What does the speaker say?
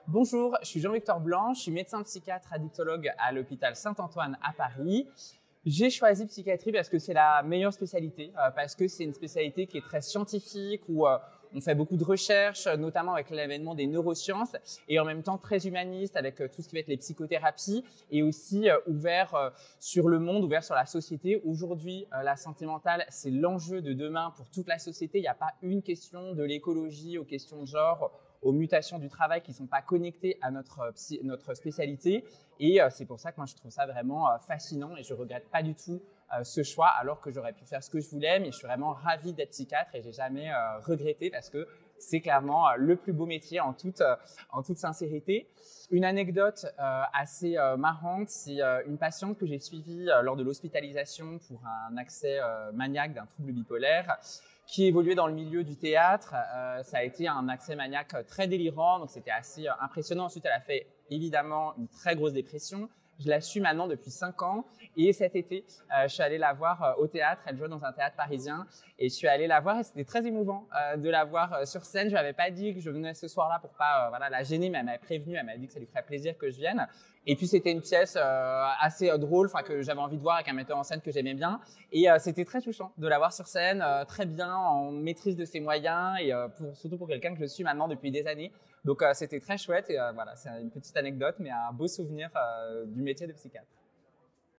Bonjour, je suis Jean-Victor Blanc, je suis médecin psychiatre addictologue à l'hôpital Saint-Antoine à Paris. J'ai choisi psychiatrie parce que c'est la meilleure spécialité, parce que c'est une spécialité qui est très scientifique, où on fait beaucoup de recherches, notamment avec l'avènement des neurosciences, et en même temps très humaniste avec tout ce qui va être les psychothérapies, et aussi ouvert sur le monde, ouvert sur la société. Aujourd'hui, la santé mentale, c'est l'enjeu de demain pour toute la société. Il n'y a pas une question de l'écologie aux questions de genre, aux mutations du travail qui ne sont pas connectées à notre spécialité. Et c'est pour ça que moi, je trouve ça vraiment fascinant et je ne regrette pas du tout ce choix, alors que j'aurais pu faire ce que je voulais. Mais je suis vraiment ravie d'être psychiatre et je n'ai jamais regretté parce que c'est clairement le plus beau métier en toute sincérité. Une anecdote assez marrante, c'est une patiente que j'ai suivie lors de l'hospitalisation pour un accès maniaque d'un trouble bipolaire, qui évoluait dans le milieu du théâtre. Ça a été un accès maniaque très délirant, donc c'était assez impressionnant. Ensuite, elle a fait évidemment une très grosse dépression. Je la suis maintenant depuis 5 ans et cet été, je suis allée la voir au théâtre. Elle jouait dans un théâtre parisien et je suis allée la voir et c'était très émouvant de la voir sur scène. Je lui avais pas dit que je venais ce soir-là pour pas la gêner, mais elle m'avait prévenu, elle m'a dit que ça lui ferait plaisir que je vienne. Et puis c'était une pièce assez drôle, que j'avais envie de voir avec un metteur en scène que j'aimais bien. Et c'était très touchant de la voir sur scène, très bien, en maîtrise de ses moyens et surtout pour quelqu'un que je suis maintenant depuis des années. Donc c'était très chouette et voilà, c'est une petite anecdote, mais un beau souvenir du métier de psychiatre.